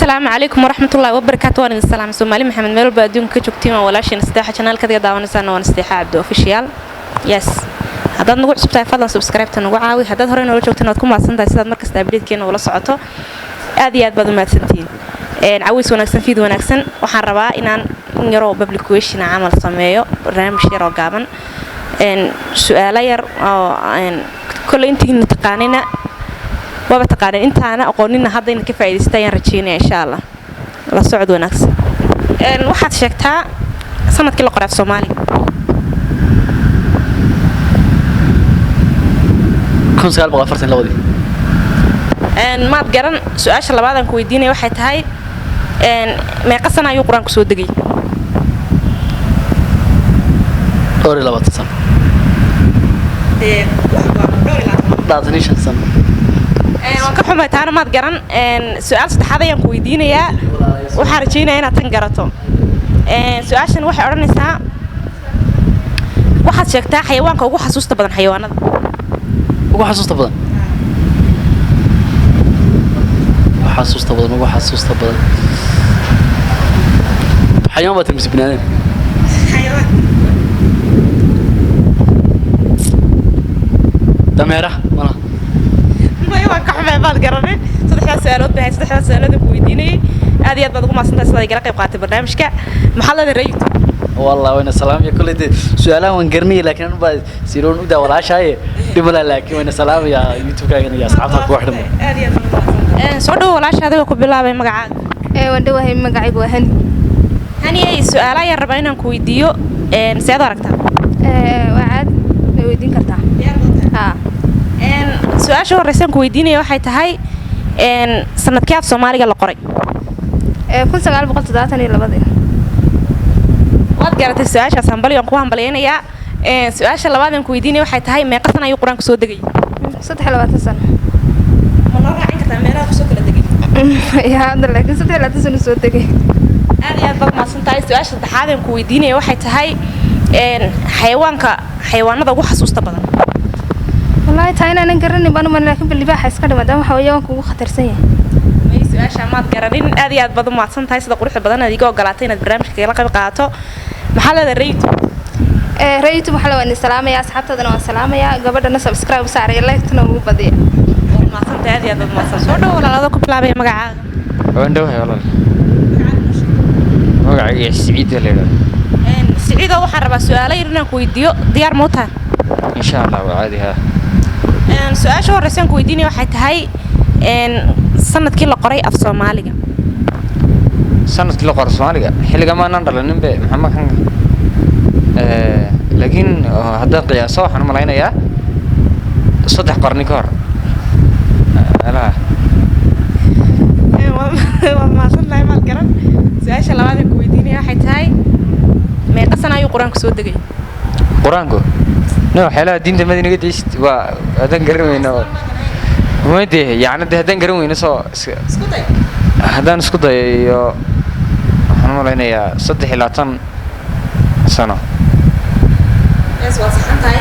السلام عليكم ورحمة الله وبركاته. وأنا السلام سومالي محمد ميرو بادون كجوكتين ولاشين استيحة شانال كذا داون سنة ونستيحة عبد أوفيشيال يس هذا نقول سبتاي فضلا سبسكرايب تنقول عاوي هذا هرين ولا جوكتين وتكون مع سنة سيد مركز تابليد كين ولا صعته هذه بدو ما سنتين عاوز ونكسن فيد ونكسن وحربا إن نيرو بابليكويشن عمل سمايو برنامج شيرو قابن سؤال ير كل أنتي نتقانينا وبتقارن أنت أنا أقولنا هذا إنك فايدستين رجينا إن شاء الله لا صعد ونكس واحد شكتها سنة كل قرية في الصومالي كم سؤال بغى فرصة لودي ما تقارن سؤال شلا بعد أنكو يديني واحد هاي ما قصنا يقرأ كسود دقي دوري لا بتصل لا تنيش السنة waan ka xumahay taana maad garan su'aal saddexaad ayaan ku weydiinayaa waxaan rajaynayaa inaad tan garato su'aashan waxay oranaysaa waxaad sheegtaa xayawaanka ugu xasuusta badan xayawaanada ugu xasuusta badan xayawaan baad timsi binaadeen xayawaan dameeraha malaha waan ka xumahay baad garanay saddexdaas su'aalood baa saddexdaas su'aalood ku weydiinayay aad iyo aad baad ugu maasantahay sida ay gala qayb qaatay barnaamijka maxaa la rayid والله وين السلام يا كل دي سؤالها وانقرني لكن أنا بعد سيرون ودا ولا شيء دبلا لكن وين السلام يا يوتيوب كاين يا أصحابك واحد من صدق ولا شيء هذا كوب بالله بمقعد ودوا هي مقعد وهني هني سؤالها يا ربعنا كويديو سيادة ركتها وعاد ويدين كرتها ها سؤال شو الرسم كويديني waxay tahay sanadkii af Soomaaliga la qoray 1932 waad garatay su'aashaas hambaliyo ku hambaleynayaa su'aasha labaad aan kuweydiinay waxay tahay meeqa sano ayuu quraanku soo degay 23 sano ma la raacin kartaa meelaha soo kala degay yaa hadda laakiin 23 sano soo degay aad iyo aad baad maasantahay su'aasha saddexaad aan kuweydiinay waxay tahay xayawaanada ugu xasuusta badan والله تاينا نقرني بانو من لكن باللباحة إسكال ما دام حويان كوجو خطر سيء. ما يسوي أشياء ما تقرنين هذه أتبادل مع صن تايس تقولي بدنا هذيك وقلاتين البرنامج كي لقب قاعته محل هذا الريت. ريت محل وين السلام يا أصحاب تدنا والسلام يا قبل أن سبسكرايب وسعر يلا تنو بدي. مع صن هذه أتبادل مع صن صورة ولا هذا كبلا بيه مقعد. وين دوه والله. مقعد سعيد ولا. سعيد أو حرب سؤالي رنا كويديو ديار موتها. إن شاء الله وعادي ها. سؤال شو الرسم كويديني واحد هاي سنة كل قرية في الصومالية سنة كل قرية الصومالية حلقة ما ننظر لنبي محمد كان لكن هذا قياسه وحنا ملاينا يا صدق قرني كار لا ما صدق ما الكلام سؤال شو لوادي كويديني واحد هاي ما قصنا يو قرآن كسود دقي قرآنكو نو حلا دين تمدينة قديش وهذا قرمينا ما يديه يعني ده هذا قرمينا صو هذا نسكت يا إحنا ملاينا يا صدق حلاتن سنة بس وصحن تاي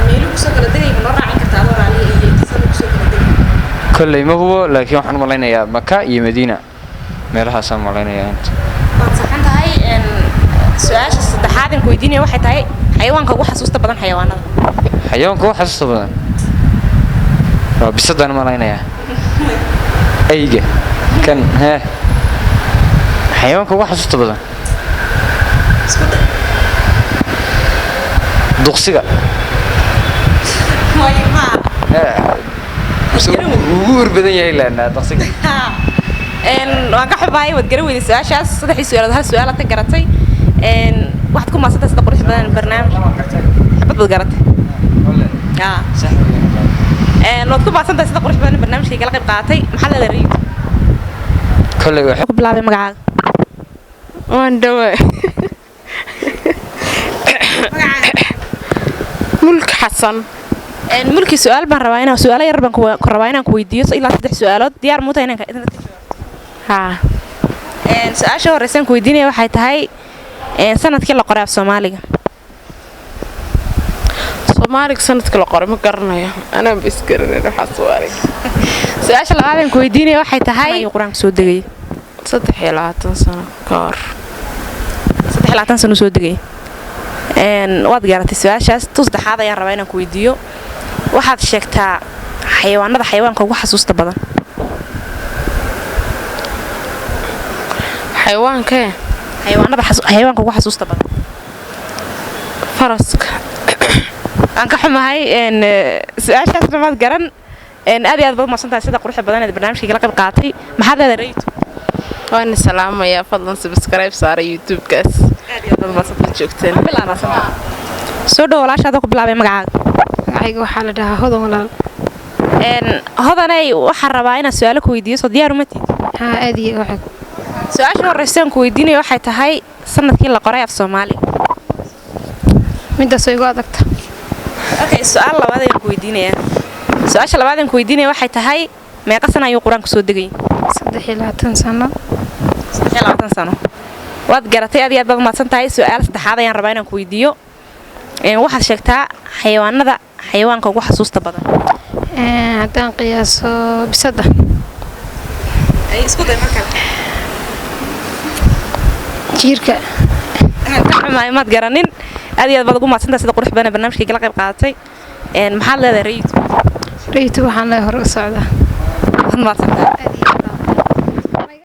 ميلو كسود لديه من مرة عين كتابة عليه تصل كسود لديه كل ما هو لكن إحنا ملاينا يا مكة يا مدينة مالها سام ملاينا يا أنت وصحن تاي سؤال الصدحات كويديني واحد تاي حيوانك ugu xasuusta badan xayawaanada xayawaanka ugu xasuusta badan waa bisadana malaynaya ayga kan xayawaanka ugu xasuusta badan duqsiga ugu badan yahay laana duqsiga waan ka xubaayay wad garan weyday su'aashaas saddexii su'aalood hal su'aal aad garatay واحد كم ماسة تستقبل بدن البرنامج حبيت بتقرأت صح لو تكون ماسة تستقبل بدن البرنامج كي قلقي بقاعتي محل الريد كل واحد بلا بمقعد وين دوا ملك حسن ملكي سؤال بن رواينا سؤال يربن كرواينا كويديو إلا تدح سؤالات ديار موتين ها سؤال شو الرسم كويديني واحد هاي sanadkii la qoray af Soomaaliga Soomaaliga sanadkii la qoray ma garanayo ana bis garanay waxa Soomaaliga su'aasha labaad aan ku weydiinay waxay tahay quraanka soo degay 23 sano ka hor 23 sano soo degay waad garatay su-aashaas tu saddexaad ayaan rabaa inaan ku weydiiyo waxaad sheegtaa xayawaanka ugu xasuusta badan xayawaanka ugu xasuusta badan faraska aan ka xumahay su-aashaasna maad garan aad iyo aad baad umaqsantahay sida quruxda badan ee barnaamijka kala qayb qaatay maxaad leedahay raytu waan salaamayaa fadlan subscribe saara youtube-kaas aad iyo aad baad umaqsantahay joogteen soo dhow walaashaada ku bilaabay magacaaga waxaa la dhahaa hodan walaal hodanay waxaan rabaa inaan su-aalo ku weydiiyo soo diyaar uma tiid haa aad iyo waxay su-aasha horeysa aan ku weydiinayo waxay tahay sanadkii la qoray af Soomaali midaas way igu adagta okay su-aal labaad ayaan ku weydiinayaa su-aasha labaad aan ku weydiinayo waxay tahay meeqa sano ayuu quraanku soo degay 23 sano 23 sano waad garatay aad iyo aad baad umahadsan tahay su-aal saddexaad ayaan rabaa inaan ku weydiiyo waxaad sheegtaa xayawaanka ugu xasuusta badan haddaan qiyaaso bisada ay isku day markaa jiirka maad garanin aad iyo aad baad ugu mahadsantahay sida qurux badan ee barnaamijka kala qayb qaadatay maxaad leedahay raytu waxaan leeyahay hore u socdaa mahadsantahay